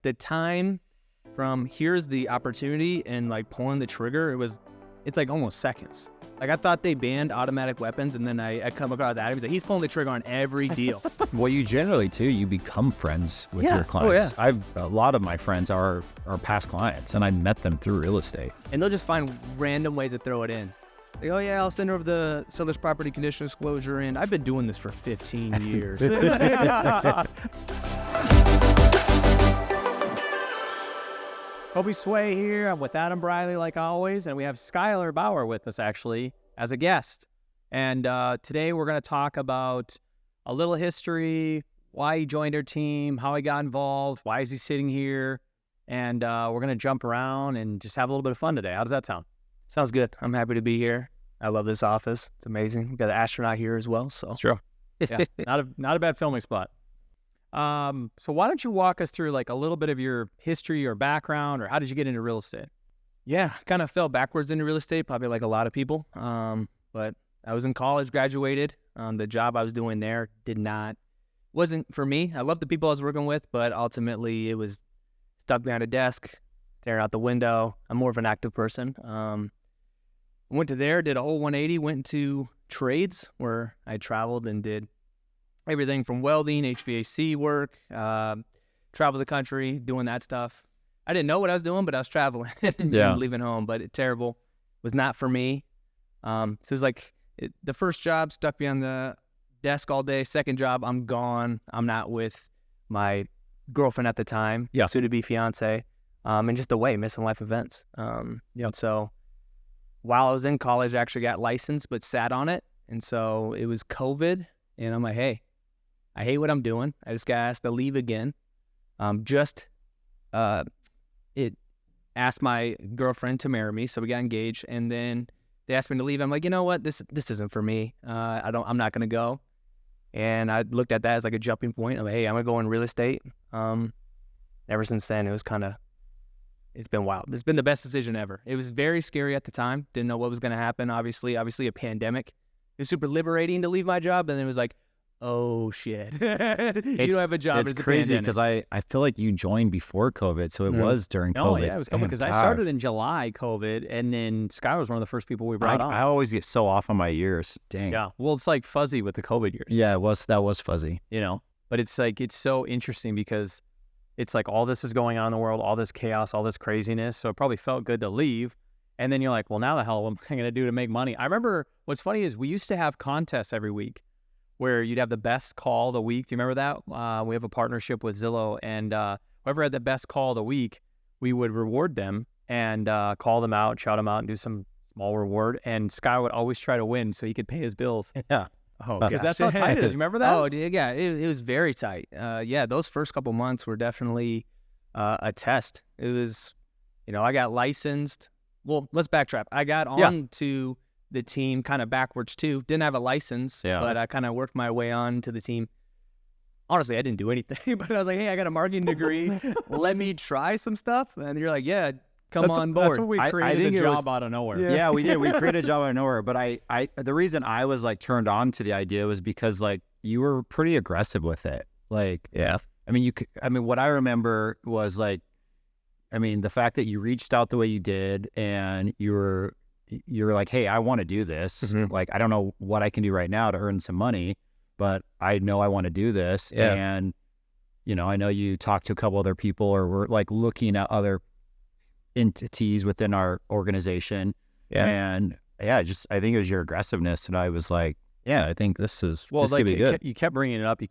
the time from here's the opportunity and like pulling the trigger, it's like almost seconds. Like I thought they banned automatic weapons, and then I come across Adam. He's like, he's pulling the trigger on every deal. Well, you generally too, you become friends with your clients. Oh, yeah. A lot of my friends are past clients, and I met them through real estate. And they'll just find random ways to throw it in. Like, oh yeah, I'll send over the seller's property condition disclosure, and I've been doing this for 15 years. Koby Sway here. I'm with Adam Briley, like always, and we have Skyler Bauer with us, actually, as a guest. And today we're going to talk about a little history, why he joined our team, how he got involved, why is he sitting here, and we're going to jump around and just have a little bit of fun today. How does that sound? Sounds good. I'm happy to be here. I love this office. It's amazing. We've got an astronaut here as well. So That's true. Yeah, not a bad filming spot. So why don't you walk us through like a little bit of your history or background, or how did you get into real estate? Yeah, kind of fell backwards into real estate, probably like a lot of people. But I was in college, graduated. The job I was doing there wasn't for me. I loved the people I was working with, but ultimately it was stuck behind a desk, staring out the window. I'm more of an active person. Went to there, did a whole 180, went into trades where I traveled and did everything from welding, HVAC work, travel the country, doing that stuff. I didn't know what I was doing, but I was traveling and leaving home, but it was not for me. So it was like the first job, stuck behind the desk all day. Second job, I'm gone. I'm not with my girlfriend at the time, soon-to-be fiance, and just away, missing life events. So while I was in college, I actually got licensed, but sat on it. And so it was COVID, and I'm like, hey, I hate what I'm doing. I just got asked to leave again. It asked my girlfriend to marry me, so we got engaged, and then they asked me to leave. I'm like, you know what? This isn't for me. I'm not gonna go. And I looked at that as like a jumping point. I'm like, hey, I'm gonna go in real estate. Ever since then, it's been wild. It's been the best decision ever. It was very scary at the time. Didn't know what was gonna happen. Obviously a pandemic. It was super liberating to leave my job, and then it was like, oh shit, you don't have a job. It's crazy because I feel like you joined before COVID, so it was during COVID. Oh yeah, it was COVID because I started in July COVID, and then Sky was one of the first people we brought on. I always get so off on my years. Dang. Yeah. Well, it's like fuzzy with the COVID years. Yeah, that was fuzzy. But it's like it's so interesting because it's like all this is going on in the world, all this chaos, all this craziness. So it probably felt good to leave. And then you're like, well, now the hell what am I going to do to make money? I remember what's funny is we used to have contests every week where you'd have the best call of the week. Do you remember that? We have a partnership with Zillow, and whoever had the best call of the week, we would reward them and call them out, shout them out, and do some small reward. And Sky would always try to win so he could pay his bills. Yeah. Oh, because that's how tight it is. You remember that? Oh, yeah. It was very tight. Those first couple months were definitely a test. It was, I got licensed. Well, let's backtrack. I got on to the team kind of backwards too. Didn't have a license, but I kind of worked my way on to the team. Honestly, I didn't do anything, but I was like, hey, I got a marketing degree. Let me try some stuff. And you're like, yeah, come on board. That's what we created a job out of nowhere. Yeah, we did. We created a job out of nowhere. But the reason I was like turned on to the idea was because like you were pretty aggressive with it. Like, what I remember was like, the fact that you reached out the way you did, and you're like, hey, I want to do this. Mm-hmm. Like, I don't know what I can do right now to earn some money, but I know I want to do this. Yeah. And, I know you talked to a couple other people, or we're like looking at other entities within our organization. Yeah. And I think it was your aggressiveness. And I was like, yeah, I think this could be good. You kept bringing it up.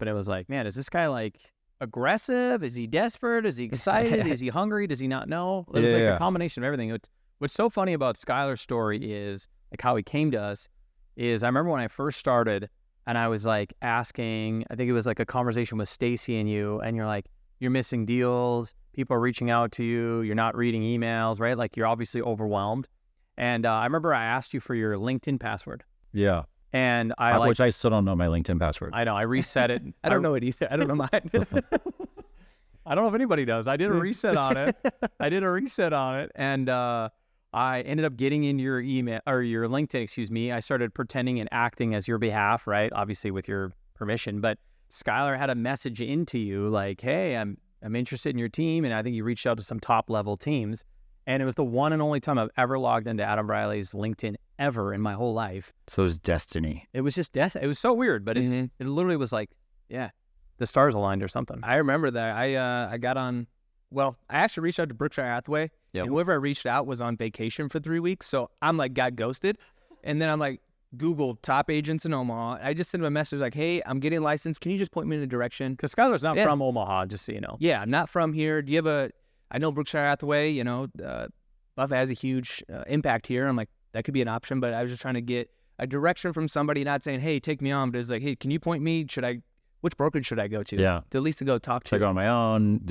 And it was like, man, is this guy like aggressive? Is he desperate? Is he excited? Is he hungry? Does he not know? It was a combination of everything. What's so funny about Skyler's story is like how he came to us is I remember when I first started and I was like asking, I think it was like a conversation with Stacy and you're like, you're missing deals. People are reaching out to you. You're not reading emails, right? Like you're obviously overwhelmed. And I remember I asked you for your LinkedIn password. Yeah. And which I still don't know my LinkedIn password. I know. I reset it. I don't know it either. I don't know mine. I don't know if anybody does. I did a reset on it. And I ended up getting in your email or your LinkedIn, I started pretending and acting as your behalf, right? Obviously with your permission. But Skyler had a message into you like, hey, I'm interested in your team. And I think you reached out to some top level teams. And it was the one and only time I've ever logged into Adam Riley's LinkedIn ever in my whole life. So it was destiny. It was just it was so weird, but it literally was like, yeah, the stars aligned or something. I remember that. I got on, well, I actually reached out to Berkshire Hathaway. Yep. And whoever I reached out was on vacation for 3 weeks. So I'm like, got ghosted. And then I'm like, Google top agents in Omaha. I just sent him a message like, hey, I'm getting licensed. Can you just point me in a direction? Because Skyler's not from Omaha, just so you know. Yeah, I'm not from here. Do you have I know Berkshire Hathaway, you know, Buffett has a huge impact here. I'm like, that could be an option, but I was just trying to get a direction from somebody, not saying, hey, take me on, but it's like, hey, can you point me? Which brokerage should I go to? Yeah. To at least to go talk to. Should I go on my own?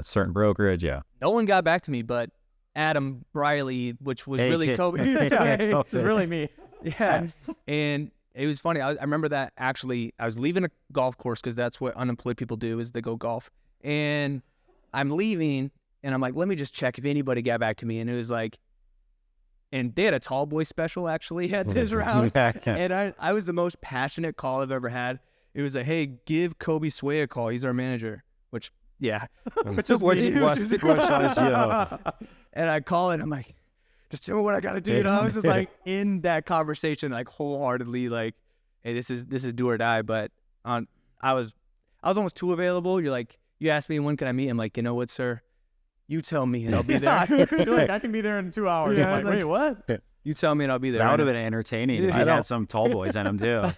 Certain brokerage, yeah. No one got back to me, but Adam Riley, which was really Koby. It's really me. Yeah. And it was funny. I remember that actually, I was leaving a golf course because that's what unemployed people do is they go golf. And I'm leaving and I'm like, let me just check if anybody got back to me. And it was like, and they had a tall boy special actually at this round. And I was the most passionate call I've ever had. It was like, hey, give Koby Sway a call. He's our manager, which is what And I call it. I'm like, just tell me what I got to do. You know, I was just like in that conversation, like wholeheartedly like, hey, this is do or die. But I was almost too available. You're like, you asked me when can I meet? I'm like, you know what, sir? You tell me and I'll be there. You're like, I can be there in 2 hours. Yeah, I'm like, wait, what? You tell me and I'll be there. That would have been entertaining if you had some tall boys in them too.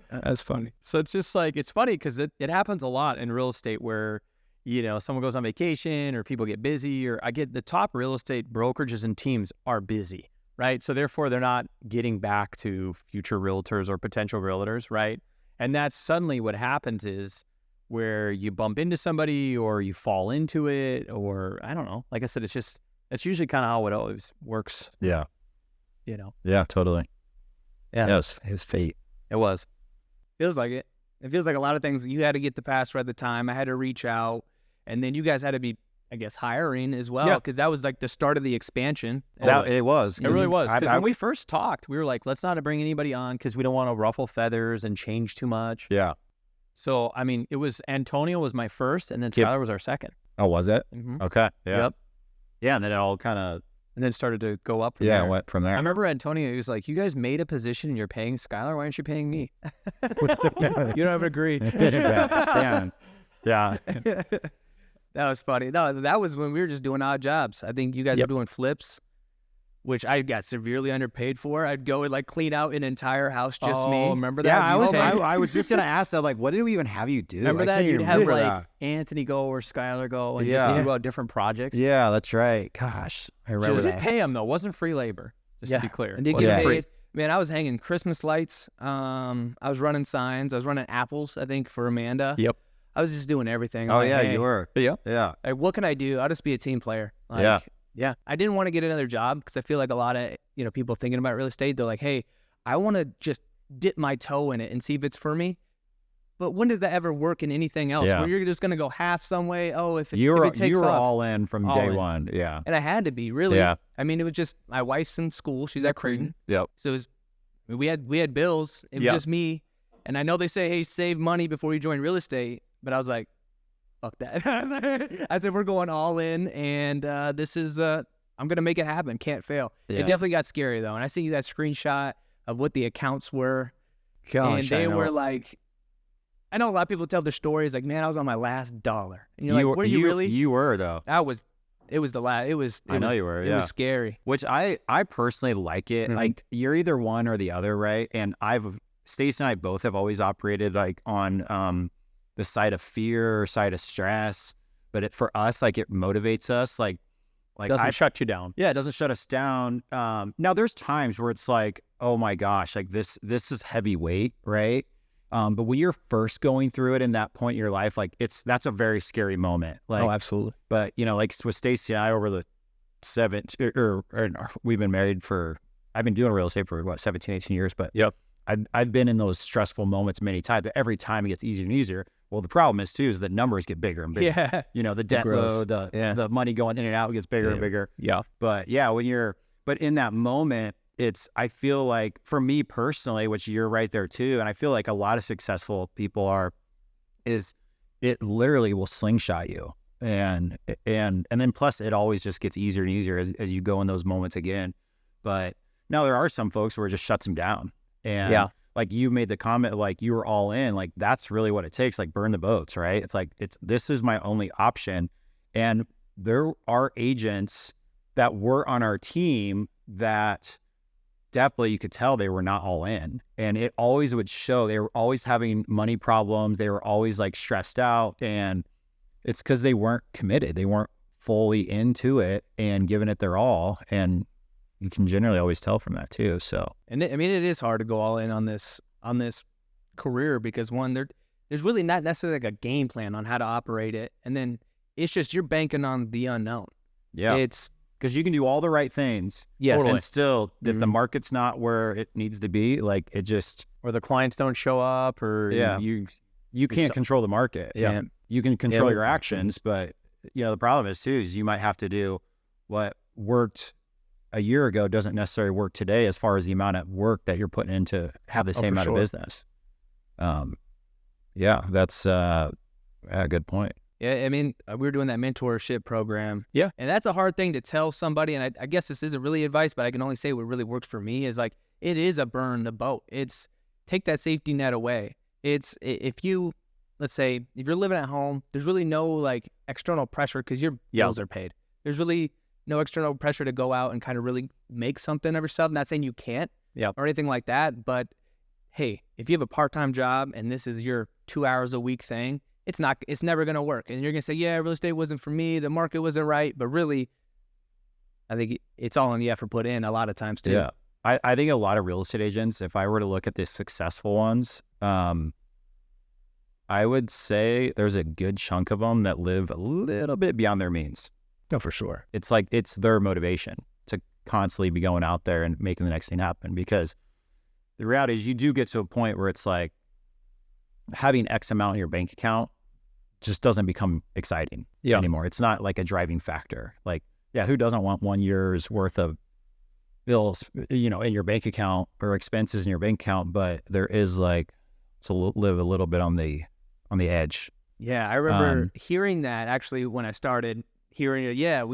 That's funny. So it's just like, it's funny because it happens a lot in real estate where, you know, someone goes on vacation or people get busy, or I get the top real estate brokerages and teams are busy, right? So therefore they're not getting back to future realtors or potential realtors, right? And that's suddenly what happens is where you bump into somebody or you fall into it, or I don't know. Like I said, it's usually kind of how it always works. Yeah. You know? Yeah, totally. Yeah. It was fate. It was. Feels like it. It feels like a lot of things. You had to get the password at the time. I had to reach out. And then you guys had to be, I guess, hiring as well, because that was like the start of the expansion. It was. It really was. Because when we first talked, we were like, let's not bring anybody on because we don't want to ruffle feathers and change too much. Yeah. So, I mean, it was Antonio was my first, and then Skyler was our second. Oh, was it? Mm-hmm. Okay. Yeah. Yep. Yeah, and then it all kind of... And then started to go up from there. Yeah, it went from there. I remember Antonio, he was like, you guys made a position and you're paying Skyler. Why aren't you paying me? You don't have agree. Yeah. That was funny. No, that was when we were just doing odd jobs. I think you guys were doing flips, which I got severely underpaid for. I'd go and like clean out an entire house just me. Remember that? Yeah, I was just gonna ask that. Like, what did we even have you do? Remember that? You'd have remember like that. Anthony go or Skyler go and just do different projects. Yeah, that's right. Gosh, I remember Just that. pay them though. It wasn't free labor. Just to be clear. And did Wasn't get free. paid. Man, I was hanging Christmas lights. I was running signs. I was running apples, I think, for Amanda. Yep. I was just doing everything. Oh, like, yeah, hey, you were. Yeah. Yeah. Like, what can I do? I'll just be a team player. Like, Yeah. I didn't want to get another job because I feel like a lot of people thinking about real estate, they're like, hey, I want to just dip my toe in it and see if it's for me. But when does that ever work in anything else? Yeah. Where you're just going to go half some way? Oh, if it takes you were off. all in from All day in. one. Yeah. And I had to be, really. Yeah. I mean, it was just my wife's in school. She's at Creighton. Yep. So it was, we had bills. It was just me. And I know they say, hey, save money before you join real estate. But I was like, fuck that. I said, we're going all in. And this is, I'm going to make it happen. Can't fail. Yeah. It definitely got scary, though. And I see that screenshot of what the accounts were. Gosh, and they were like, I know a lot of people tell their stories like, man, I was on my last dollar. And you're like, were you really? You were, though. It was the last. I know you were, It was scary. Which I personally like it. Mhm. Like, you're either one or the other, right? And Stacey and I both have always operated like on the side of fear, side of stress. But for us, like, it motivates us. Like doesn't shut you down. Yeah, it doesn't shut us down. Now there's times where it's like, oh my gosh, like this is heavy weight, right? But when you're first going through it in that point in your life, like that's a very scary moment. Like, Absolutely. but like with Stacey and I over the we've been married I've been doing real estate for 17, 18 years, but I've been in those stressful moments many times, but every time it gets easier and easier. Well, the problem is too, is the numbers get bigger and bigger. Yeah. The debt load, the money going in and out gets bigger and bigger. Yeah. But but in that moment, I feel like for me personally, which you're right there too. And I feel like a lot of successful people is it literally will slingshot you. And then plus it always just gets easier and easier as you go in those moments again. But now there are some folks where it just shuts them down. And like you made the comment, like you were all in, like that's really what it takes, like burn the boats, right? It's like, this is my only option. And there are agents that were on our team that definitely you could tell they were not all in. And it always would show. They were always having money problems. They were always like stressed out. And it's because they weren't committed. They weren't fully into it and giving it their all. And you can generally always tell from that too. So, and I mean, it is hard to go all in on this career because one, there's really not necessarily like a game plan on how to operate it. And then it's just, you're banking on the unknown. Yeah. It's because you can do all the right things. Yes. And Totally. still, if the market's not where it needs to be, like it just, or the clients don't show up, or you can't control the market. Yeah. You can control your actions, but the problem is too, is you might have to do what worked a year ago doesn't necessarily work today as far as the amount of work that you're putting in to have the same amount of business. That's a good point. Yeah, I mean, we were doing that mentorship program. Yeah. And that's a hard thing to tell somebody. And I guess this isn't really advice, but I can only say what really works for me is like, it is a burn the boat. It's take that safety net away. It's let's say, if you're living at home, there's really no like external pressure because your bills are paid. There's really no external pressure to go out and kind of really make something of yourself. I'm not saying you can't or anything like that, but hey, if you have a part-time job and this is your 2 hours a week thing, it's never going to work. And you're going to say, yeah, real estate wasn't for me. The market wasn't right. But really, I think it's all in the effort put in a lot of times too. Yeah. I think a lot of real estate agents, if I were to look at the successful ones, I would say there's a good chunk of them that live a little bit beyond their means. No, for sure. It's like, it's their motivation to constantly be going out there and making the next thing happen. Because the reality is you do get to a point where it's like having X amount in your bank account just doesn't become exciting anymore. It's not like a driving factor. Like, who doesn't want 1 year's worth of bills, in your bank account or expenses in your bank account? But there is like, to live a little bit on the edge. Yeah. I remember hearing that actually when I started hearing it.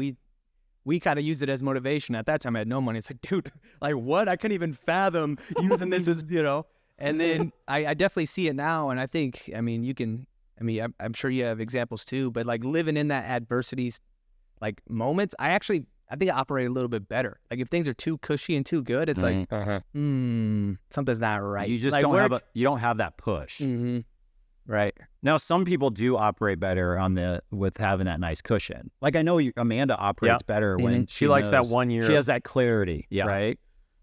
We kind of used it as motivation. At that time, I had no money. It's like, dude, like what? I couldn't even fathom using this as, and then I definitely see it now. And I think, I'm sure you have examples too, but like living in that adversity, like moments, I think I operate a little bit better. Like if things are too cushy and too good, it's like, something's not right. You just like you don't have that push. Mm-hmm. Right. Now, some people do operate better with having that nice cushion. Like I know Amanda operates better when she likes that 1 year. She has that clarity, right?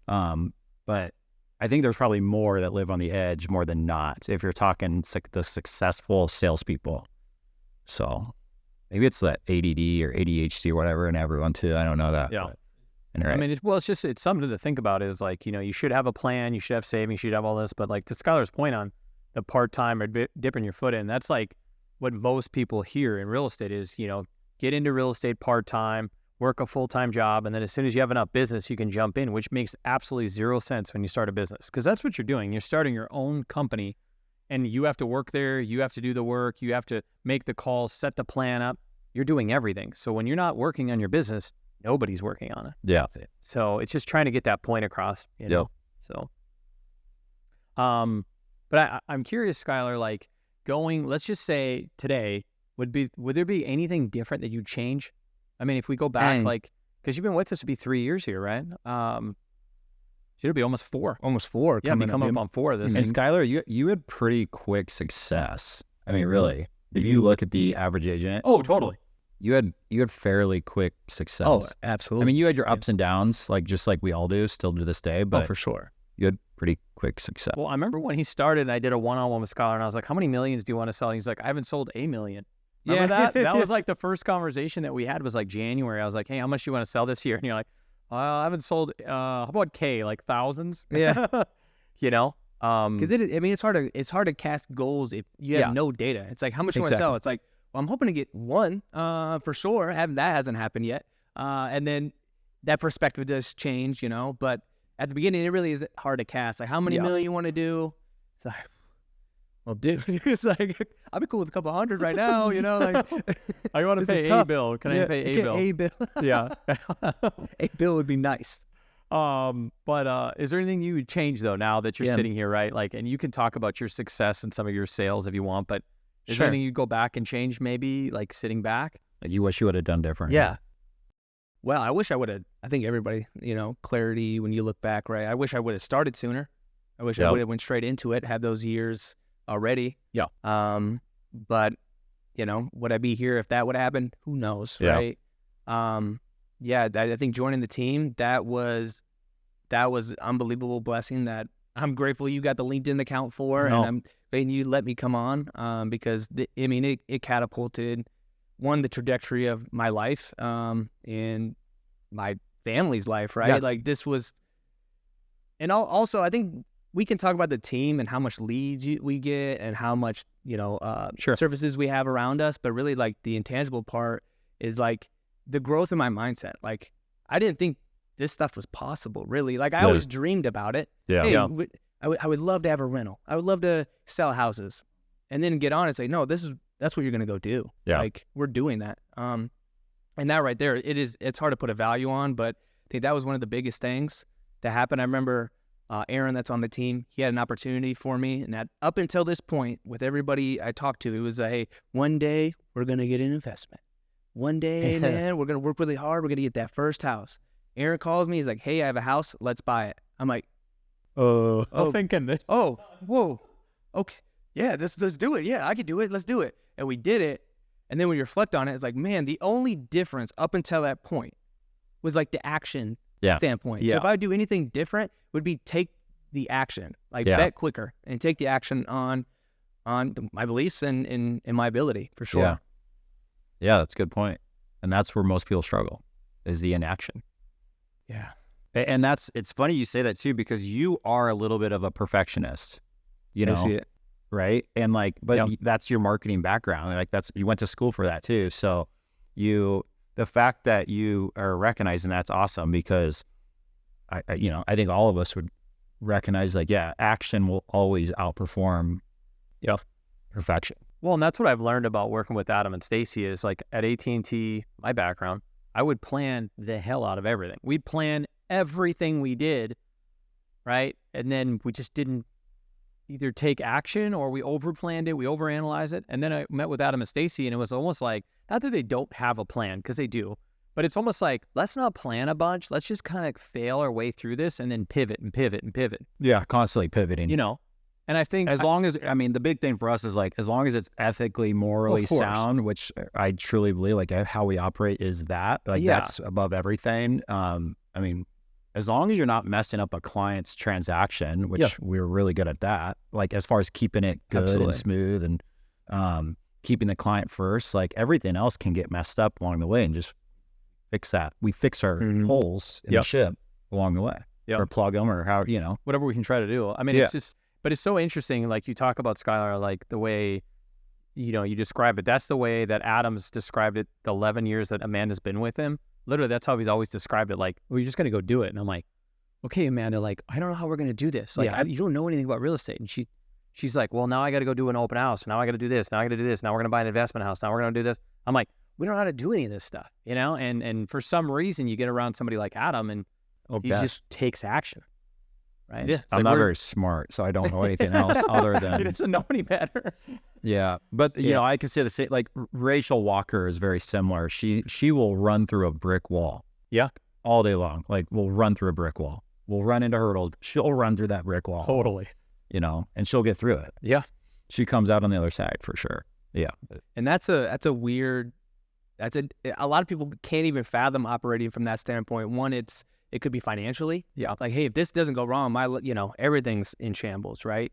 But I think there's probably more that live on the edge more than not, if you're talking the successful salespeople. So maybe it's that ADD or ADHD or whatever in everyone too. I don't know that. Yeah. Right. It's something to think about is like, you should have a plan, you should have savings, you should have all this. But like to Skyler's point on the part-time or dipping your foot in, that's like what most people hear in real estate is, get into real estate part-time, work a full-time job, and then as soon as you have enough business, you can jump in, which makes absolutely zero sense when you start a business. Because that's what you're doing. You're starting your own company, and you have to work there, you have to do the work, you have to make the calls, set the plan up. You're doing everything. So when you're not working on your business, nobody's working on it. Yeah. So it's just trying to get that point across, So, but I'm curious, Skyler, like let's just say today, would there be anything different that you'd change? I mean, if we go back, like, because you've been with us, it'd be 3 years here, right? It'll be almost 4. Almost 4. Yeah, coming up on 4 this. And Skyler, you had pretty quick success. I mean, really, if you look at the average agent. Oh, totally. You had fairly quick success. Oh, absolutely. I mean, you had your ups and downs, like just like we all do, still to this day. But for sure, you had pretty quick success. Well, I remember when he started, and I did a one-on-one with Skyler, and I was like, "How many millions do you want to sell?" And he's like, "I haven't sold $1 million." Remember that? That was like the first conversation that we had was like January. I was like, "Hey, how much do you want to sell this year?" And you're like, "I haven't sold. How about K? Like thousands?" Yeah. Because it's hard to cast goals if you have no data. It's like, how much do you want to sell? It's like, well, I'm hoping to get 1 for sure. That hasn't happened yet. And then that perspective does change, But at the beginning, it really is hard to cast. Like, how many million you want to do? It's like, well, dude, it's like, I'd be cool with a couple hundred right now, you know, like, I want to pay a bill. Can I pay a bill? A bill. Yeah. A bill would be nice. But is there anything you would change though, now that you're sitting here, right? Like, and you can talk about your success and some of your sales if you want, but is there anything you'd go back and change, maybe like sitting back? Like you wish you would have done different. Yeah. Well, I wish I would have, I think everybody, you know, clarity when you look back, right? I wish I would have started sooner. I wish I would have went straight into it, had those years already. Yeah. But, you know, would I be here if that would happen? Who knows, right? Yeah, I think joining the team, that was an unbelievable blessing that I'm grateful you got the LinkedIn account for, and you let me come on, because it catapulted the trajectory of my life, and my family's life, right? Like this was, and also I think we can talk about the team and how much leads we get and how much, you know, services we have around us, but really like the intangible part is like the growth in my mindset. Like I didn't think this stuff was possible, really. Like I always dreamed about it. Hey, I would love to have a rental. I would love to sell houses, and then get on and say, no, that's what you're gonna go do. Yeah. Like we're doing that. And that right there, it's hard to put a value on, but I think that was one of the biggest things that happened. I remember Aaron, that's on the team, he had an opportunity for me, and that up until this point, with everybody I talked to, it was hey, one day we're gonna get an investment. One day, man, we're gonna work really hard. We're gonna get that first house. Aaron calls me. He's like, hey, I have a house. Let's buy it. I'm like, I'm thinking this. Oh, whoa. Okay. Yeah, let's do it. Yeah, I could do it. Let's do it. And we did it. And then when you reflect on it, it's like, man, the only difference up until that point was like the action standpoint. Yeah. So if I do anything different, would be take the action, like bet quicker and take the action on my beliefs and my ability, for sure. Yeah, that's a good point. And that's where most people struggle, is the inaction. Yeah. And it's funny you say that too, because you are a little bit of a perfectionist, you know, I see it. right? And like, but that's your marketing background. Like you went to school for that too. So the fact that you are recognizing that's awesome, because I think all of us would recognize like, action will always outperform perfection. Well, and that's what I've learned about working with Adam and Stacy is like at AT&T, my background, I would plan the hell out of everything. We'd plan everything we did, right? And then we just didn't either take action, or we overplanned it, we overanalyzed it. And then I met with Adam and Stacy, and it was almost like, not that they don't have a plan, because they do, but it's almost like, let's not plan a bunch. Let's just kind of fail our way through this and then pivot and pivot and pivot. Yeah, constantly pivoting. You know? And I think as long as, the big thing for us is like, as long as it's ethically, morally sound, which I truly believe, like how we operate is that, like that's above everything. As long as you're not messing up a client's transaction, which we're really good at that, like as far as keeping it good and smooth and keeping the client first, like everything else can get messed up along the way, and just fix that. We fix our holes in the ship along the way, or plug them, or how, whatever we can try to do. I mean, it's just, but it's so interesting. Like you talk about Skyler, like the way, you describe it. That's the way that Adam's described it. The 11 years that Amanda's been with him. Literally, that's how he's always described it. Like, well, you're just going to go do it. And I'm like, okay, Amanda, like, I don't know how we're going to do this. Like, you don't know anything about real estate. And she's like, well, now I got to go do an open house. Now I got to do this. Now I got to do this. Now we're going to buy an investment house. Now we're going to do this. I'm like, we don't know how to do any of this stuff, And for some reason, you get around somebody like Adam, and he just takes action, right? Yeah, I'm not very smart, so I don't know anything else other than... He doesn't know any better. Yeah, but I can say the same. Like Rachel Walker is very similar. She will run through a brick wall. Yeah, all day long. Like we'll run through a brick wall. We'll run into hurdles. She'll run through that brick wall. Totally. And she'll get through it. Yeah, she comes out on the other side for sure. Yeah, and that's a weird. A lot of people can't even fathom operating from that standpoint. One, it could be financially. Yeah, like hey, if this doesn't go wrong, everything's in shambles, right?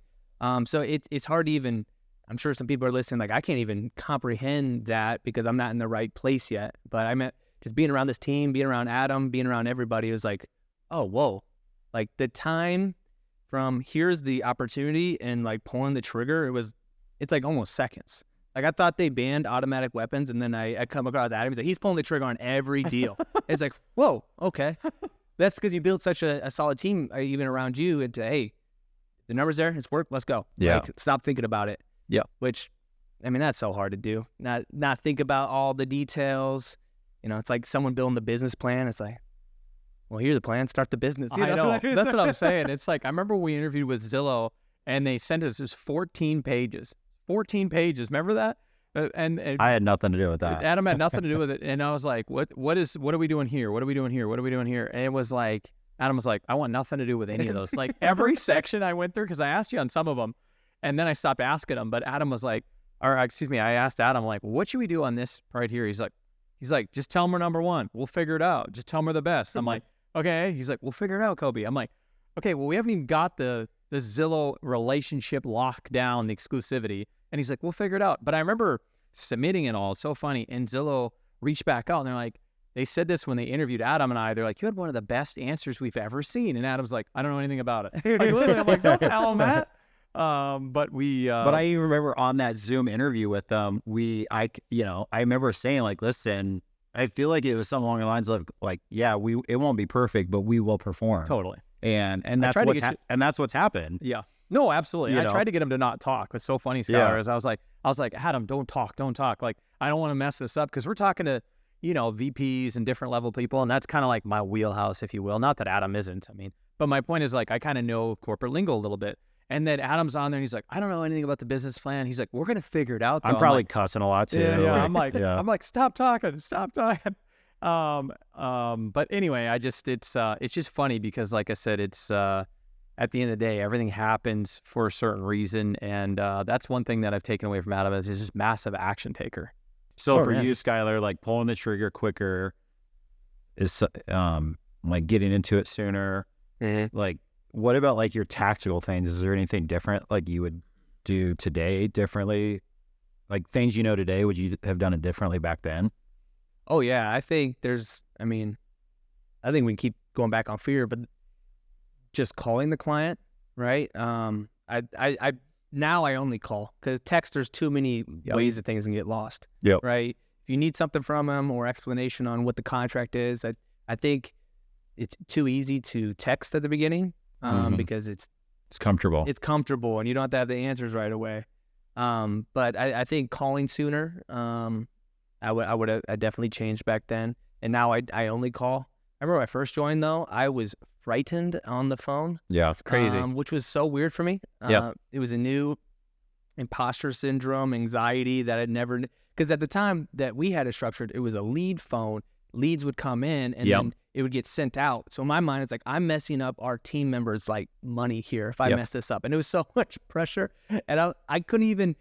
So it's hard to even. I'm sure some people are listening, like, I can't even comprehend that because I'm not in the right place yet. But I meant just being around this team, being around Adam, being around everybody, it was like, oh, whoa. Like the time from here's the opportunity and like pulling the trigger, it's like almost seconds. Like I thought they banned automatic weapons, and then I come across Adam, he's like, he's pulling the trigger on every deal. It's like, whoa, okay. That's because you built such a solid team even around you, and hey, The number's there. It's work. Let's go. Yeah. Like, stop thinking about it. Yeah. Which, I mean, that's so hard to do. Not think about all the details. You know, it's like someone building the business plan. It's like, well, here's the plan. Start the business. You I know. That's what I'm saying. It's like, I remember we interviewed with Zillow and they sent us this 14 pages. 14 pages. Remember that? And I had nothing to do with that. Adam had nothing to do with it. And I was like, what are we doing here? What are we doing here? What are we doing here? And it was like, Adam was like, I want nothing to do with any of those. Like every section I went through, because I asked you on some of them and then I stopped asking him. But Adam was like, or excuse me, I asked Adam, like, what should we do on this right here? He's like, just tell them we're number one. We'll figure it out. Just tell them we're the best. I'm like, okay. He's like, we'll figure it out, Koby. I'm like, okay, well, we haven't even got the Zillow relationship lockdown, the exclusivity. And he's like, we'll figure it out. But I remember submitting it all. It's so funny. And Zillow reached back out and they're like, they said this when they interviewed Adam and I. They're like, you had one of the best answers we've ever seen. And Adam's like, I don't know anything about it. Like, literally, I'm like, don't tell him that. But I even remember on that Zoom interview with them, I remember saying like, listen, I feel like it was something along the lines of like, yeah, it won't be perfect, but we will perform. Totally. And that's what's happened. Yeah. No, absolutely. I tried to get him to not talk. It's so funny, Skyler, is I was like, Adam, don't talk. Like, I don't want to mess this up because we're talking to, VPs and different level people. And that's kind of like my wheelhouse, if you will. Not that Adam isn't. I mean, but my point is like, I kind of know corporate lingo a little bit. And then Adam's on there and he's like, I don't know anything about the business plan. He's like, we're going to figure it out, though. I'm probably cussing a lot too. Yeah. I'm like, stop talking. But anyway, it's just funny because like I said, it's, at the end of the day, everything happens for a certain reason. And that's one thing that I've taken away from Adam is he's just massive action taker. So you, Skyler, like pulling the trigger quicker is like getting into it sooner. Mm-hmm. Like, what about like your tactical things? Is there anything different like you would do today differently? Like things today, would you have done it differently back then? Oh yeah, I think we can keep going back on fear, but just calling the client, right? I now I only call because text, there's too many ways that things can get lost. Yep. Right. If you need something from them or explanation on what the contract is, I think it's too easy to text at the beginning because it's comfortable. It's comfortable and you don't have to have the answers right away. But I think calling sooner, I definitely changed back then. And now I only call. I remember when I first joined though, I was frightened on the phone. Yeah, it's crazy. Which was so weird for me. It was a new imposter syndrome, anxiety that I'd never, because at the time that we had it structured, it was a lead phone. Leads would come in and then it would get sent out. So in my mind, it's like, I'm messing up our team members' like money here if I mess this up. And it was so much pressure. And I couldn't even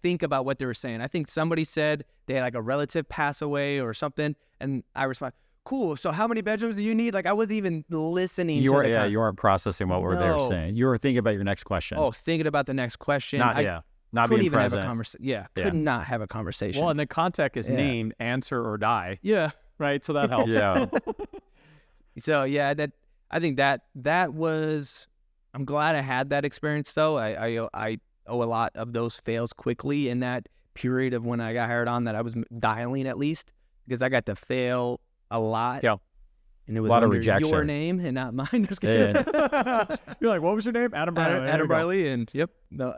think about what they were saying. I think somebody said they had like a relative pass away or something. And I responded, cool. So how many bedrooms do you need? Like I wasn't even listening. You weren't processing what they were saying. You were thinking about your next question. Oh, thinking about the next question. Not being even present. Have a conversation. Could not have a conversation. Well, and the contact is named answer or die. Yeah. Right. So that helps. Yeah. So I think that was. I'm glad I had that experience though. I owe a lot of those fails quickly in that period of when I got hired on that I was dialing at least because I got to fail a lot. Yeah. And it was a lot under of rejection. your name and not mine. You're like, what was your name? Adam Briley. Adam Briley. And no,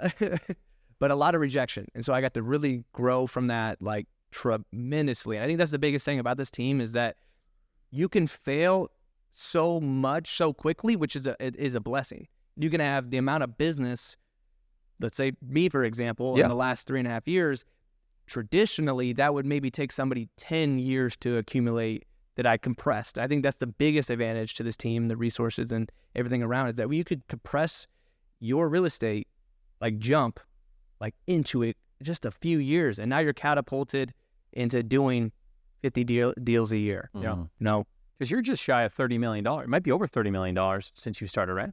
but a lot of rejection. And so I got to really grow from that like tremendously. And I think that's the biggest thing about this team is that you can fail so much so quickly, which is a blessing. You can have the amount of business, let's say me, for example, in the last 3.5 years, traditionally that would maybe take somebody 10 years to accumulate that I compressed. I think that's the biggest advantage to this team, the resources and everything around is that you could compress your real estate, like jump like into it just a few years. And now you're catapulted into doing 50 deals a year. Mm-hmm. Yeah. No. Because you're just shy of $30 million. It might be over $30 million since you started, right?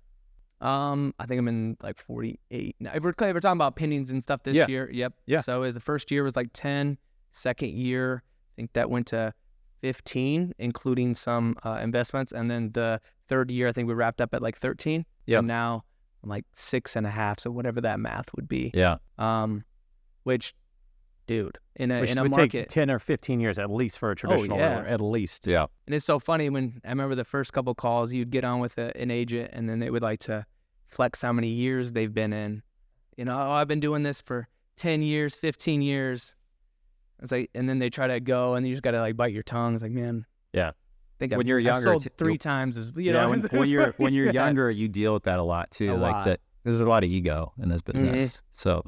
I think I'm in like 48. Now, if we're talking about opinions and stuff this year, Yeah. So as the first year was like 10, second year, I think that went to 15, including some investments. And then the third year, I think we wrapped up at like 13. Yeah. And now I'm like 6.5. So whatever that math would be. Yeah. Which, dude, in a would market, take 10 or 15 years at least for a traditional realtor, at least. Yeah. And it's so funny when I remember the first couple calls, you'd get on with an agent and then they would like to flex how many years they've been in. You know, oh, I've been doing this for 10 years, 15 years. It's like, and then they try to go, and you just got to like bite your tongue. It's like, man. Yeah. Think when you're younger, I've sold 3 times as you know. When you're younger, you deal with that a lot too. That there's a lot of ego in this business, so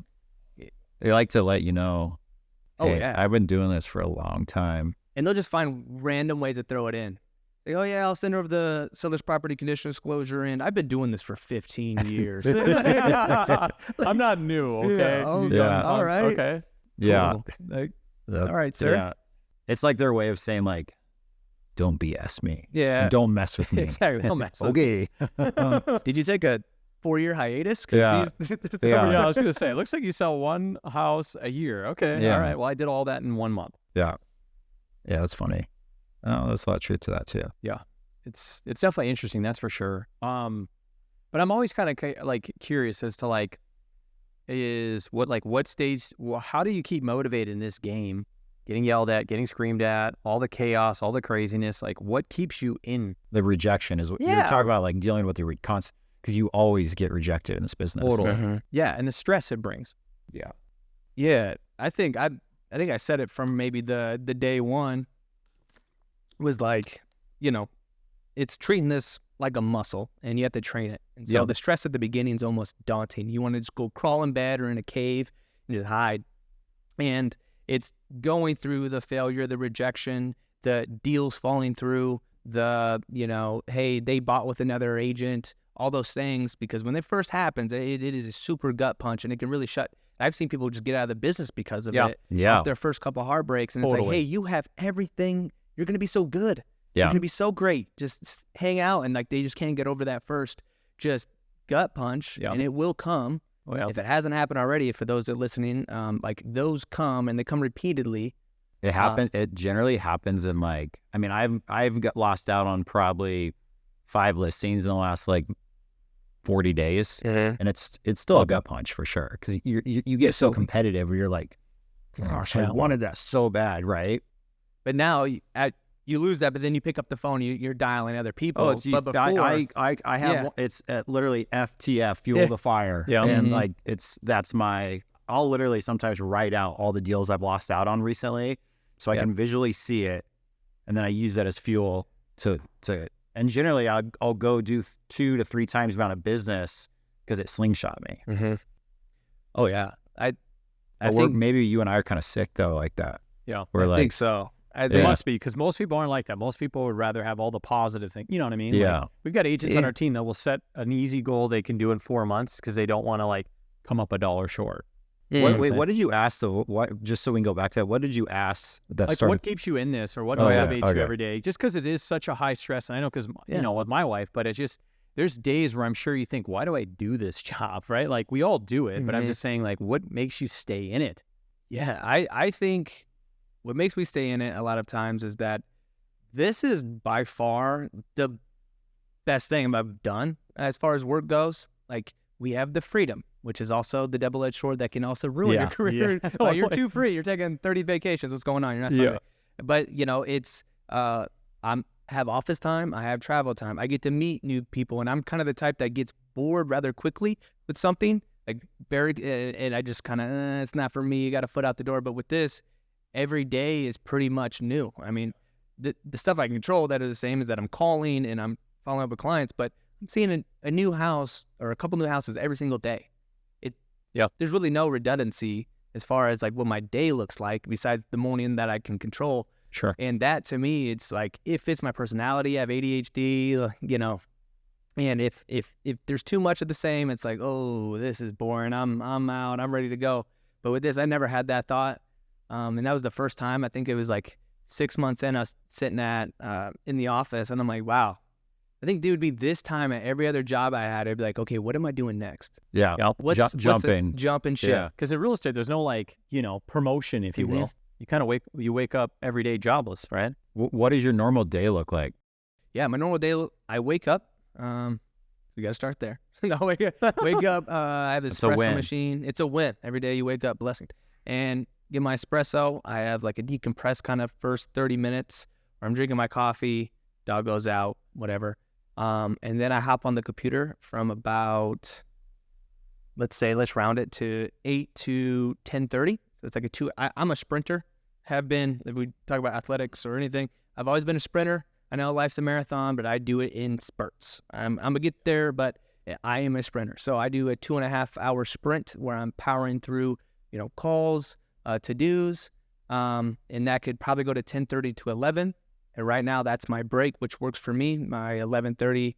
they like to let you know. Hey, I've been doing this for a long time, and they'll just find random ways to throw it in. Say, oh yeah, I'll send over the seller's property condition disclosure in. I've been doing this for 15 years. I'm not new. Okay. All right. Okay. Yeah. Cool. Like, all right, sir. Yeah. It's like their way of saying like, don't BS me. Yeah. And don't mess with me. Exactly. Don't mess with me. Okay. Did you take a 4-year hiatus? Yeah. I was gonna say, it looks like you sell one house a year. Okay. Yeah. All right. Well, I did all that in 1 month. Yeah. Yeah, that's funny. Oh, there's a lot of truth to that too. Yeah. It's definitely interesting, that's for sure. But I'm always kind of like curious as to like what stage, how do you keep motivated in this game? Getting yelled at, getting screamed at, all the chaos, all the craziness. Like, what keeps you in? The rejection is what you're talking about, like dealing with the because you always get rejected in this business. Totally. Mm-hmm. Yeah, and the stress it brings. Yeah. Yeah, I think I said it from maybe the day one. Was like, you know, it's treating this like a muscle, and you have to train it. And so the stress at the beginning is almost daunting. You want to just go crawl in bed or in a cave and just hide. And it's going through the failure, the rejection, the deals falling through, the, you know, hey, they bought with another agent, all those things, because when it first happens, it is a super gut punch, and it can really shut. I've seen people just get out of the business because of it. Yeah. Off their first couple heartbreaks. And it's like, hey, you have everything. You're going to be so good. Yeah. You're going to be so great. Just hang out. And like, they just can't get over that first just gut punch. Yeah. And it will come. If it hasn't happened already, for those that are listening, like those come, and they come repeatedly. It happens. It generally happens in like, I mean, I've got lost out on probably 5 listings in the last like 40 days, and it's still a gut punch for sure, because you get so competitive where you're like, gosh, I wanted that so bad, right? But now you lose that, but then you pick up the phone, you're dialing other people. Oh, it's but before, I have it's literally FTF, fuel the fire, and like I'll literally sometimes write out all the deals I've lost out on recently, so I can visually see it, and then I use that as fuel to. And generally, I'll go do 2 to 3 times the amount of business because it slingshot me. Mm-hmm. Oh yeah, I think maybe you and I are kind of sick though, like that. Yeah, I think so. It must be, because most people aren't like that. Most people would rather have all the positive things. You know what I mean? Yeah. Like, we've got agents on our team that will set an easy goal they can do in 4 months because they don't want to like come up $1 short. What did you ask though? What, just so we can go back to that, what did you ask that started? What keeps you in this, or what motivates you every day? Just because it is such a high stress, and I know because you know, with my wife, but it's just, there's days where I'm sure you think, why do I do this job, right? Like, we all do it, but I'm just saying, like, what makes you stay in it? Yeah, I think what makes me stay in it a lot of times is that this is by far the best thing I've done as far as work goes. Like, we have the freedom, which is also the double-edged sword that can also ruin your career. Yeah, totally. You're too free. You're taking 30 vacations. What's going on? You're not Sunday. But, you know, it's I have office time. I have travel time. I get to meet new people, and I'm kind of the type that gets bored rather quickly with something. Like, and I just kind of, it's not for me. You got a foot out the door. But with this, every day is pretty much new. I mean, the stuff I control that are the same is that I'm calling and I'm following up with clients, but I'm seeing a new house or a couple new houses every single day. There's really no redundancy as far as like what my day looks like besides the morning that I can control. Sure. And that to me, it's like, it fits my personality. I have ADHD, you know, and if there's too much of the same, it's like, oh, this is boring. I'm out. I'm ready to go. But with this, I never had that thought. And that was the first time. I think it was like 6 months in, I was sitting in the office, and I'm like, wow. I think it would be this time at every other job I had, I'd be like, okay, what am I doing next? Yeah. What's jumping. Jumping shit. Yeah. Because in real estate, there's no like, you know, promotion, if you will. You kind of wake up every day jobless, right? What does your normal day look like? Yeah, my normal day, I wake up. We got to start there. No, wake up. I have this espresso machine. It's a win. Every day you wake up, blessing. And get my espresso. I have like a decompressed kind of first 30 minutes where I'm drinking my coffee, dog goes out, whatever. And then I hop on the computer from about, let's round it to 8 to 10:30. So it's like I'm a sprinter, have been, if we talk about athletics or anything, I've always been a sprinter. I know life's a marathon, but I do it in spurts. I'm going to get there, but I am a sprinter. So I do a 2.5 hour sprint where I'm powering through, calls, to-dos, and that could probably go to 10:30 to 11. And right now that's my break, which works for me. My 11:30,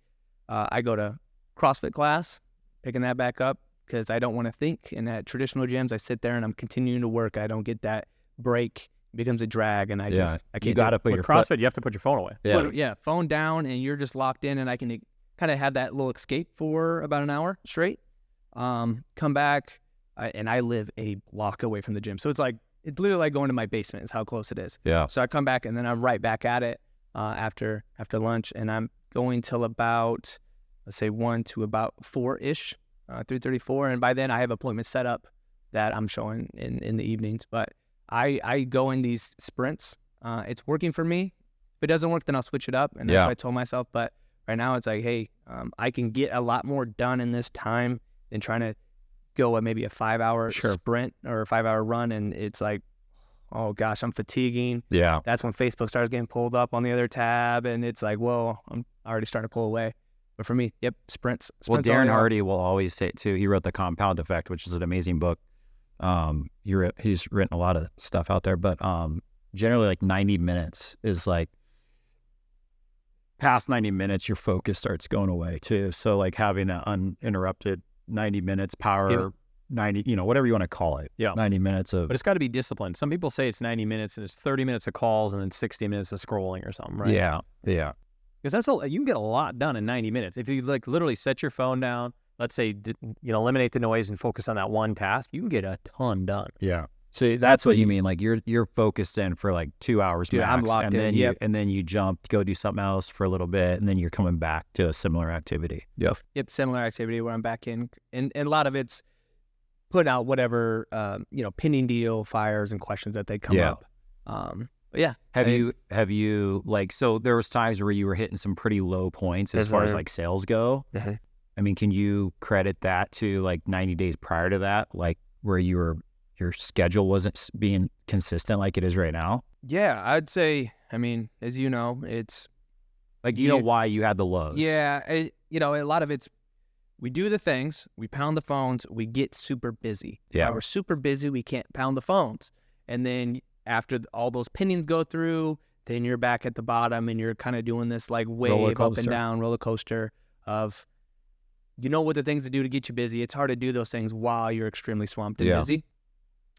I go to CrossFit class, picking that back up because I don't want to think. And at traditional gyms, I sit there and I'm continuing to work. I don't get that break. It becomes a drag, and I can't. You got to put your CrossFit. You have to put your phone away. Phone down, and you're just locked in, and I can kind of have that little escape for about an hour straight. Come back, and I live a block away from the gym, so it's literally like going to my basement. Is how close it is. Yeah. So I come back, and then I'm right back at it after lunch, and I'm going till about, let's say 1 to about 4-ish, 3:34, and by then I have appointments set up that I'm showing in the evenings, but. I go in these sprints. It's working for me. If it doesn't work, then I'll switch it up. And that's what I told myself. But right now it's like, hey, I can get a lot more done in this time than trying to go at maybe a 5-hour sprint or a 5-hour run. And it's like, oh gosh, I'm fatiguing. Yeah. That's when Facebook starts getting pulled up on the other tab. And it's like, well, I'm already starting to pull away. But for me, sprints. Well, Darren Hardy will always say it too. He wrote The Compound Effect, which is an amazing book. He's written a lot of stuff out there, but generally like 90 minutes is like past 90 minutes, your focus starts going away too. So like having that uninterrupted 90 minutes power, 90, whatever you want to call it. Yeah. 90 minutes of, but it's got to be disciplined. Some people say it's 90 minutes and it's 30 minutes of calls and then 60 minutes of scrolling or something, right? Yeah. Yeah. Because you can get a lot done in 90 minutes. If you literally set your phone down, let's say, eliminate the noise and focus on that one task, you can get a ton done. Yeah. So that's what you mean. Like you're focused in for like 2 hours max. I'm locked in. And then you jump, go do something else for a little bit, and then you're coming back to a similar activity. Yep. Similar activity where I'm back in, and a lot of it's putting out whatever pending deal fires and questions that they come up. Have you so there was times where you were hitting some pretty low points as far as like sales go. Mm-hmm. I mean, can you credit that to like 90 days prior to that, like where your schedule wasn't being consistent like it is right now? Yeah, I'd say, I mean, as you know, it's like, do you know why you had the lows? Yeah. A lot of it's, we do the things, we pound the phones, we get super busy. Yeah. When we're super busy, we can't pound the phones. And then after all those pendings go through, then you're back at the bottom and you're kind of doing this like wave up and down roller coaster of, what the things to do to get you busy. It's hard to do those things while you're extremely swamped and busy.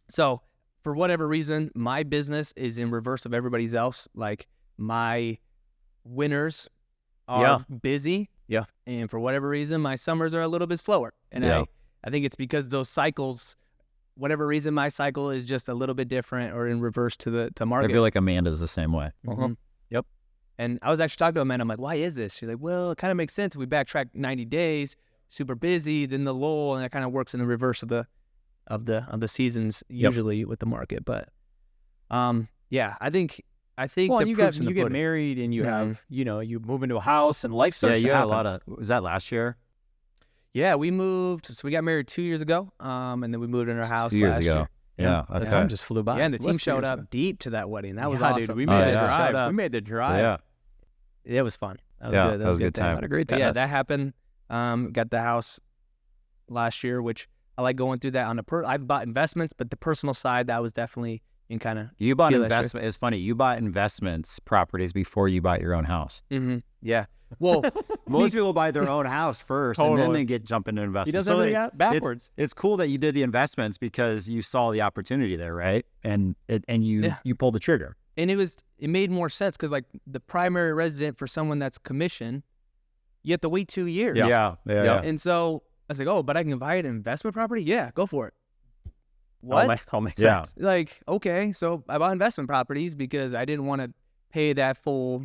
So for whatever reason, my business is in reverse of everybody's else. Like my winters are busy. Yeah. And for whatever reason, my summers are a little bit slower. And I think it's because those cycles, whatever reason, my cycle is just a little bit different or in reverse to the market. I feel like Amanda's the same way. Mm-hmm. Yep. And I was actually talking to Amanda. I'm like, why is this? She's like, well, it kind of makes sense. If we backtrack 90 days, super busy, then the lull, and that kind of works in the reverse of the seasons usually with the market. But I think well, you get married and you have you move into a house and life starts to had happen. a lot of, was that last year? Yeah, we moved. So we got married 2 years ago, and then we moved in our house 2 years last ago. year. Yeah, the time just flew by. Yeah, and the team showed up deep to that wedding. That was awesome. Dude, we made the drive. We made the drive. Yeah, it was fun. That was good. That was a good time. Had a great time. Yeah, that happened. Got the house last year, which I like going through that on I bought investments, but the personal side, that was definitely in kind of. You bought investment. It's funny. You bought investments properties before you bought your own house. Mm-hmm. Yeah. Well, most people buy their own house first, and then they jump into investments. He does everything backwards. It's cool that you did the investments because you saw the opportunity there, right? And you pulled the trigger. And it made more sense because like the primary resident for someone that's commission, you have to wait 2 years. Yeah. And so I was like, oh, but I can buy an investment property? Yeah, go for it. What? All makes sense. Like, okay, so I bought investment properties because I didn't want to pay that full,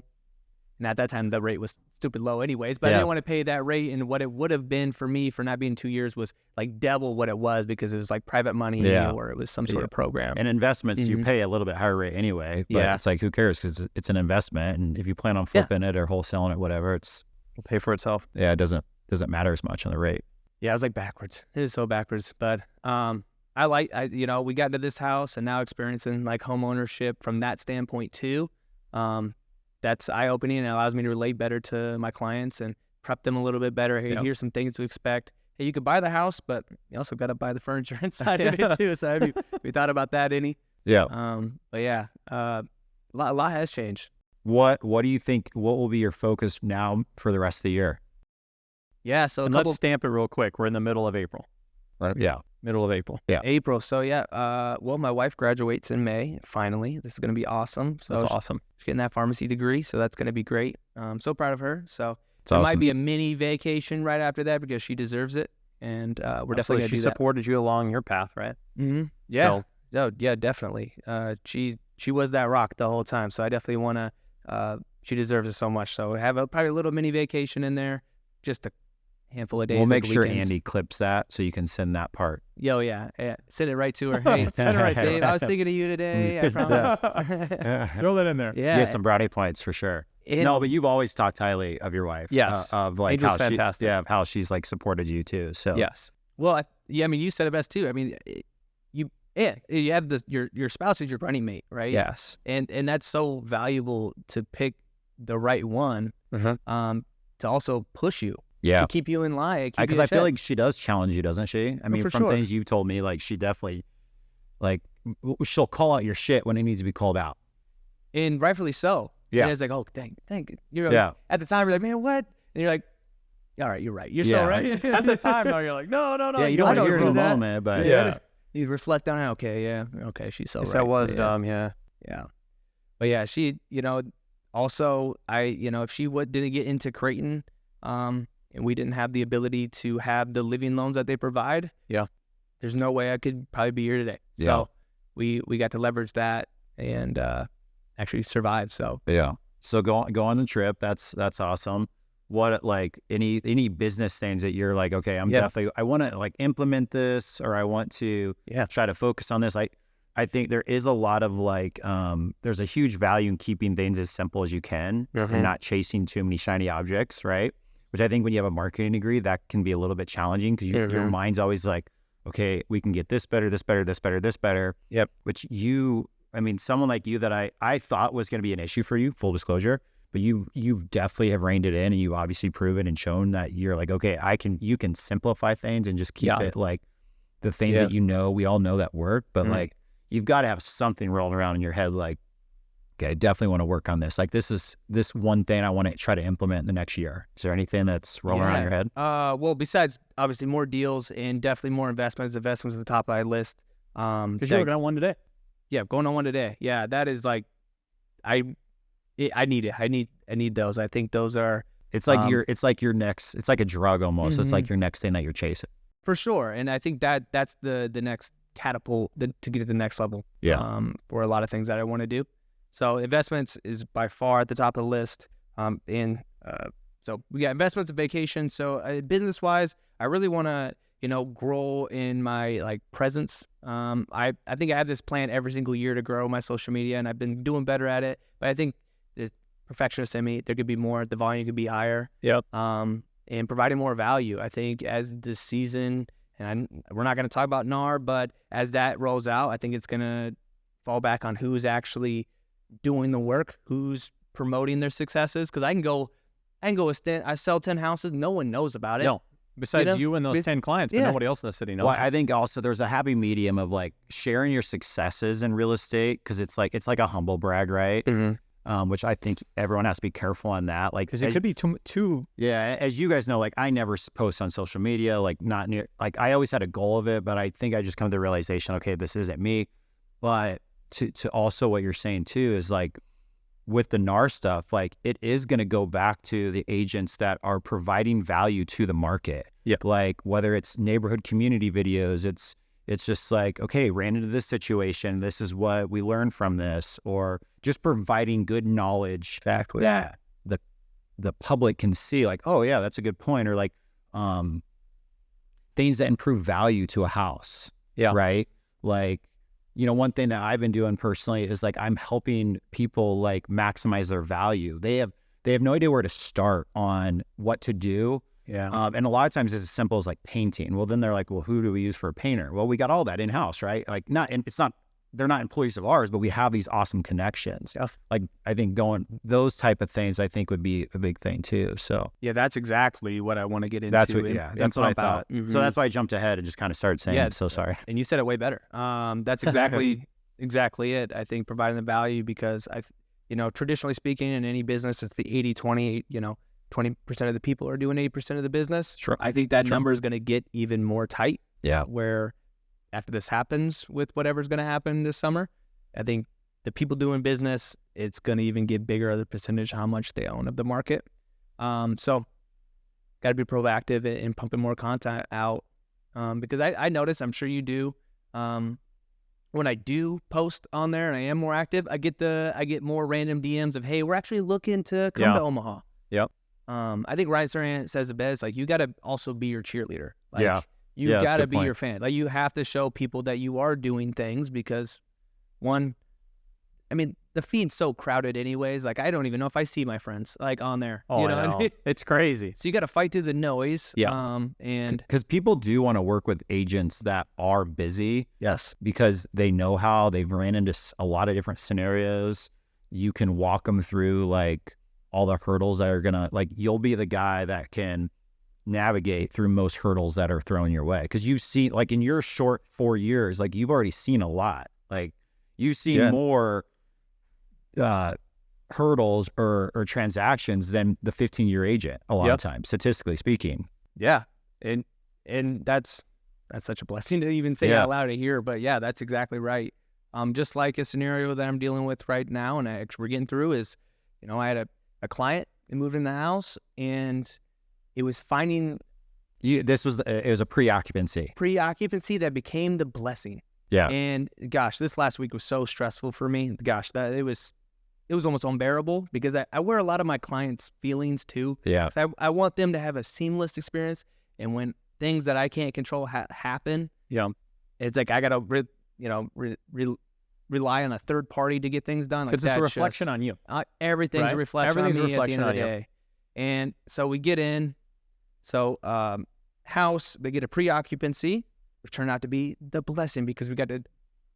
and at that time the rate was stupid low anyways, but I didn't want to pay that rate, and what it would have been for me for not being 2 years was like double what it was because it was like private money or it was some sort of program. And investments, you pay a little bit higher rate anyway, but it's like, who cares? Because it's an investment, and if you plan on flipping it or wholesaling it, whatever, it's It'll pay for itself. Yeah, it doesn't matter as much on the rate. Yeah, I was like backwards. It is so backwards. But we got into this house and now experiencing like home ownership from that standpoint too. That's eye-opening and allows me to relate better to my clients and prep them a little bit better. Hey, here's some things to expect. Hey, you could buy the house, but you also got to buy the furniture inside of it too. So have you thought about that any? Yeah. But yeah, a lot has changed. What do you think? What will be your focus now for the rest of the year? Yeah. So let's stamp it real quick. We're in the middle of April. Yeah. Middle of April. Yeah. April. So yeah. Well, my wife graduates in May. Finally, this is going to be awesome. So that's awesome. She's getting that pharmacy degree, so that's going to be great. I'm so proud of her. So It's it awesome. might be a mini vacation right after that because she deserves it, and we're definitely going to do that. She supported you along your path, right? Mm-hmm. Yeah. So, yeah, definitely. She was that rock the whole time. So I definitely want to. She deserves it so much. So have probably a little mini vacation in there, just a handful of days. We'll make sure weekends. Andy clips that so you can send that part. Yo, yeah. Send it right to her. Hey, send it right, Dave. I was thinking of you today. I promise. throw that in there. Yeah. Yeah, some brownie points for sure. No, but you've always talked highly of your wife. Yes. Of like Angel's how fantastic. of how she's like supported you too. So Yes. Well, I mean, you said it best too. I mean, you have your spouse is your running mate, right? Yes. And that's so valuable to pick the right one. To also push you. Yeah. To keep you in line. Because I feel like she does challenge you, doesn't she? I mean, for from sure. things you've told me, like she definitely, like she'll call out your shit when it needs to be called out. And rightfully so. Yeah. And it's like, oh, thank. You're like, at the time, you're like, man, what? And you're like, all right, you're right. You're so right. At the time, though, you're like, no. Yeah, you don't want to hear it in the moment, but You reflect on it. Okay, she's so right. That was dumb, yeah. Yeah. But yeah, she, also, if she didn't get into Creighton, and we didn't have the ability to have the living loans that they provide, there's no way I could probably be here today. So we got to leverage that and actually survive. So so go on the trip. That's awesome. What like any business things that you're like, okay, I'm definitely I want to like implement this, or I want to try to focus on this. I think there is a lot of like there's a huge value in keeping things as simple as you can and not chasing too many shiny objects, right? Which I think when you have a marketing degree, that can be a little bit challenging because your mind's always like, okay, we can get this better, this better, this better, this better. Yep. Which someone like you that I thought was going to be an issue for you, full disclosure, but you definitely have reined it in, and you've obviously proven and shown that you're like, okay, you can simplify things and just keep it like the things that we all know that work, but like you've got to have something rolling around in your head like, okay, I definitely want to work on this. Like this one thing I want to try to implement in the next year. Is there anything that's rolling around your head? Well, besides obviously more deals and definitely more investments at the top of my list. Because you're working on one today. Yeah, going on one today. Yeah, that is like, I need it. I need those. I think those are. It's like your next. It's like a drug almost. It's like your next thing that you're chasing. For sure, and I think that's the next catapult to get to the next level. Yeah. For a lot of things that I want to do. So investments is by far at the top of the list. So we got investments and vacation. So business wise, I really want to grow in my like presence. I think I have this plan every single year to grow my social media, and I've been doing better at it. But I think the perfectionist in me, there could be more. The volume could be higher. Yep. And providing more value. I think as this season, and we're not going to talk about NAR, but as that rolls out, I think it's going to fall back on who's actually doing the work, who's promoting their successes. Because I can go a stint. I sell 10 houses. No one knows about it. No. Besides you and those 10 clients, but nobody else in the city knows. Well, I think also there's a happy medium of like sharing your successes in real estate, because it's like a humble brag, right? Which I think everyone has to be careful on that. Like, because it could be too. Yeah, as you guys know, like I never post on social media. Like not near. Like I always had a goal of it, but I think I just come to the realization, okay, this isn't me. But to also what you're saying too is like, with the NAR stuff, like it is going to go back to the agents that are providing value to the market. Yeah. Like whether it's neighborhood community videos, it's just like, okay, ran into this situation. This is what we learned from this, or just providing good knowledge that the public can see like, oh yeah, that's a good point. Or like, things that improve value to a house. Yeah. Right. Like, one thing that I've been doing personally is like I'm helping people like maximize their value. They they have no idea where to start on what to do. Yeah. And a lot of times it's as simple as like painting. Well, then they're like, well, who do we use for a painter? Well, we got all that in-house, right? Like they're not employees of ours, but we have these awesome connections. Yeah. Like I think those type of things I think would be a big thing too. So yeah, that's exactly what I want to get into. that's what I thought. Mm-hmm. So that's why I jumped ahead and just kind of started saying, Yeah, so sorry. And you said it way better. That's exactly it. I think providing the value, because traditionally speaking, in any business, it's the 80-20, 20% of the people are doing 80% of the business. Sure. I think that number is going to get even more tight. Yeah. Where after this happens with whatever's going to happen this summer, I think the people doing business, it's going to even get bigger of the percentage how much they own of the market. So got to be proactive in pumping more content out, because I notice, I'm sure you do, when I do post on there and I am more active, I get more random DMs of, hey, we're actually looking to come to Omaha. Yep. I think Ryan Serhant says the best, like, you got to also be your cheerleader. Like, yeah. You Yeah, got to be point. your fan. Like, you have to show people that you are doing things, because the feed's so crowded anyways. Like, I don't even know if I see my friends like on there. Oh, you know I know. what I mean? It's crazy. So you got to fight through the noise. Yeah. And because people do want to work with agents that are busy. yes, Because they know how they've ran into a lot of different scenarios. You can walk them through like all the hurdles that are gonna, like, you'll be the guy that can navigate through most hurdles that are thrown your way, because you've seen, like, in your short 4 years, like, you've already seen a lot. Like, you've seen more hurdles or transactions than the 15-year agent a lot of times, statistically speaking. yeah, and that's such a blessing to even say out loud to hear. But yeah, that's exactly right. Just like a scenario that I'm dealing with right now, and we're getting through, is, I had a client that moved in the house, and it was finding It was a pre-occupancy that became the blessing. Yeah. And gosh, this last week was so stressful for me. Gosh, it was almost unbearable, because I wear a lot of my clients' feelings too. Yeah. So I want them to have a seamless experience. And when things that I can't control happen, it's like I got to rely on a third party to get things done. Because it's a reflection on you. Everything's right? a reflection Everything's on a me reflection at the end on of the day. And so we get in. So house, they get a pre-occupancy, which turned out to be the blessing, because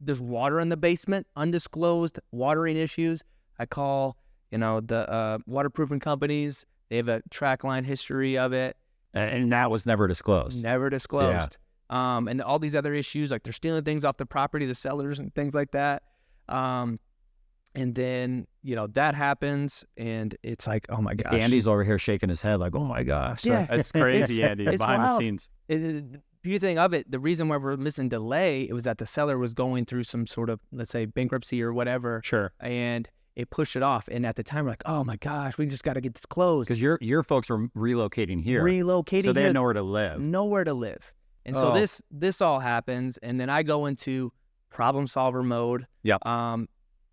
there's water in the basement, undisclosed watering issues. I call, the waterproofing companies. They have a track line history of it. And that was never disclosed. Never disclosed. And all these other issues, like they're stealing things off the property, the sellers and things like that. And then, that happens, and it's like, oh my gosh. Andy's over here shaking his head like, oh my gosh. Yeah. It's crazy, Andy, It's behind wild. the scenes. The beauty thing of it, the reason why we're missing delay, it was that the seller was going through some sort of, let's say, bankruptcy or whatever. Sure. And it pushed it off. And at the time, we're like, oh my gosh, we just got to get this closed. Because your folks were relocating here. Relocating So they here, had nowhere to live. nowhere to live. And so this all happens, and then I go into problem solver mode. Yep.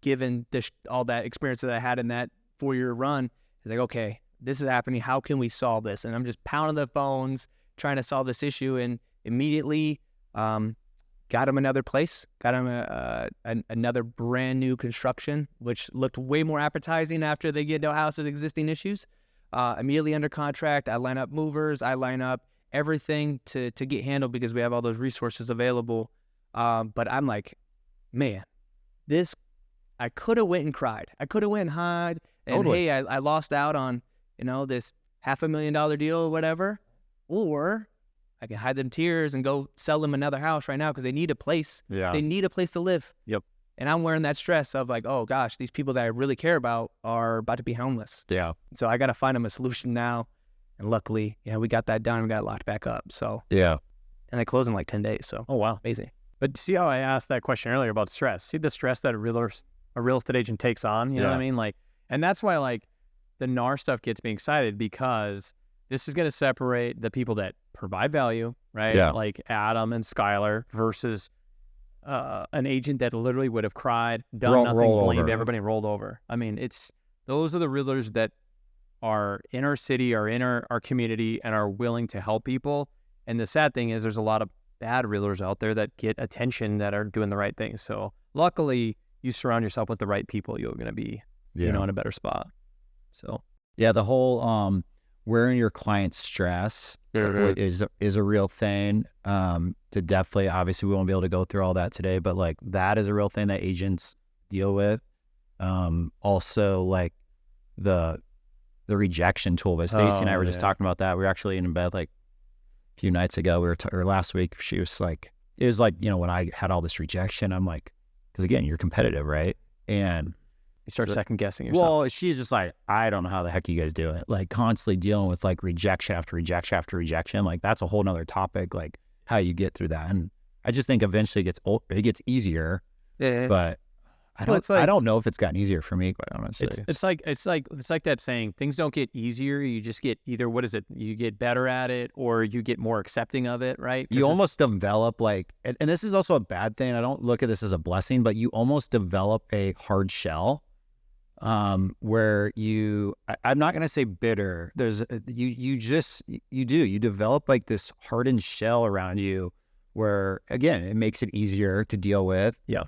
Given all that experience that I had in that 4-year run, it's like, okay, this is happening. How can we solve this? And I'm just pounding the phones, trying to solve this issue, and immediately got him another place, got him another brand new construction, which looked way more appetizing after they get into a house with existing issues. Immediately under contract, I line up movers, I line up everything to get handled, because we have all those resources available. But I'm like, man, I could have went and cried. I could have went and hide, and Totally. hey, I lost out on, this $500,000 deal or whatever. Or I can hide them tears and go sell them another house right now, because they need a place. Yeah. They need a place to live. Yep. And I'm wearing that stress of like, oh gosh, these people that I really care about are about to be homeless. Yeah. So I got to find them a solution now. And luckily, we got that done. We got it locked back up. So, Yeah. and they close in like 10 days. So, Oh, wow. amazing. But see how I asked that question earlier about stress? See the stress that a real estate agent takes on? You know what I mean? Like, and that's why, like, the NAR stuff gets me excited, because this is going to separate the people that provide value, right? Yeah. Like Adam and Skyler versus an agent that literally would have cried, done nothing, blamed over. everybody, and rolled over. I mean, those are the realtors that are in our city, are in our community, and are willing to help people. And the sad thing is, there's a lot of bad realtors out there that get attention that are doing the right things. So luckily, you surround yourself with the right people, you're going to be, in a better spot. So Yeah, the whole wearing your client's stress is a real thing. To definitely, obviously, we won't be able to go through all that today, but like that is a real thing that agents deal with. Also, like the rejection tool. But Stacy and I were just talking about that. We were actually in bed like a few nights ago. Or last week. She was like, it was like, you know, when I had all this rejection, I'm like, because again, you're competitive, right? And you start second guessing yourself. Well, she's just like, I don't know how the heck you guys do it. Like constantly dealing with like rejection after rejection after rejection. Like that's a whole nother topic, like how you get through that. And I just think eventually it gets easier. Yeah. But I don't know if it's gotten easier for me, quite honestly. It's like that saying, things don't get easier. You just get either, what is it? You get better at it or you get more accepting of it, right? You almost develop like, and this is also a bad thing. I don't look at this as a blessing, but you almost develop a hard shell. Where I'm not going to say bitter. You develop like this hardened shell around you where, again, it makes it easier to deal with. Yeah.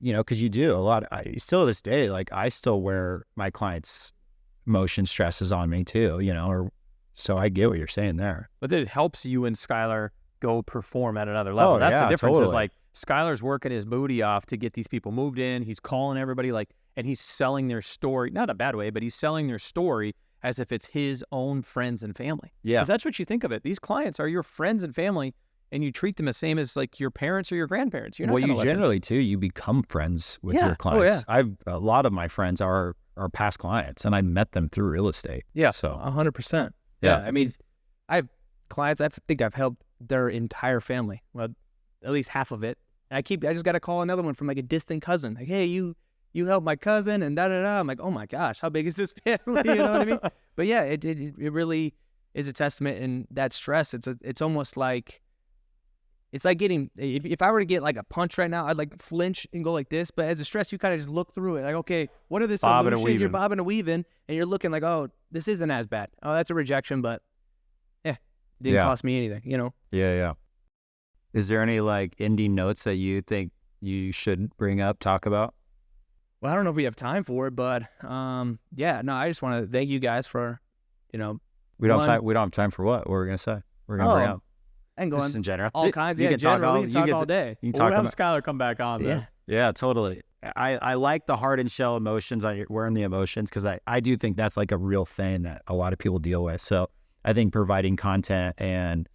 You know, cause you do a lot. Still to this day, like I still wear my clients' emotion stresses on me too, you know, so I get what you're saying there. But it helps you and Skyler go perform at another level. Oh, That's yeah, the difference totally. is like Skyler's working his booty off to get these people moved in. He's calling everybody like, and he's selling their story, not a bad way, but he's selling their story as if it's his own friends and family. Yeah. Because that's what you think of it. These clients are your friends and family, and you treat them the same as like your parents or your grandparents. You're not well, gonna you let them- generally too, you become friends with Yeah. your clients. Oh, yeah. A lot of my friends are past clients and I met them through real estate. Yeah. So 100%. Yeah. I mean, I have clients, I think I've helped their entire family. Well, at least half of it. And I just got to call another one from like a distant cousin. Like, hey, you helped my cousin and da-da-da. I'm like, oh my gosh, how big is this family? You know what I mean? But yeah, it really is a testament in that stress. It's almost like, it's like getting, if I were to get like a punch right now, I'd like flinch and go like this. But as a stress, you kind of just look through it. Like, okay, what are the Bobbing and solutions? You're weaving. bobbing and weaving and you're looking like, oh, this isn't as bad. Oh, that's a rejection, but it didn't Yeah. cost me anything, you know? yeah. Is there any like ending notes that you think you should bring up, talk about? Well, I don't know if we have time for it, but yeah, no, I just want to thank you guys for, you know, We don't have time for what? What we're gonna say? We're gonna bring up and just going in general. all kinds. You Yeah, can talk generally, all, we can talk all day. You can We'll talk have about, Skyler come back on Yeah. then. yeah, totally. I like the hardened shell emotions on wearing the emotions because I do think that's like a real thing that a lot of people deal with. So I think providing content and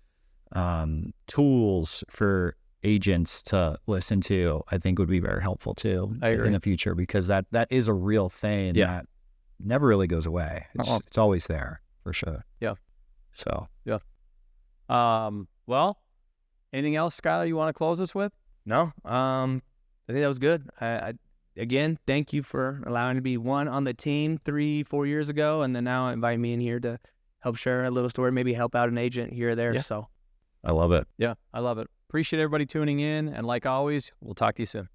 tools for agents to listen to, I think would be very helpful too I agree. in the future because that is a real thing that never really goes away. It's always there for sure. Yeah. So Well, anything else, Skyler, you want to close us with? No, I think that was good. I again, thank you for allowing me to be one on the team 3-4 years ago, and then now invite me in here to help share a little story, maybe help out an agent here or there. Yeah. So I love it. Yeah, I love it. Appreciate everybody tuning in. And like always, we'll talk to you soon.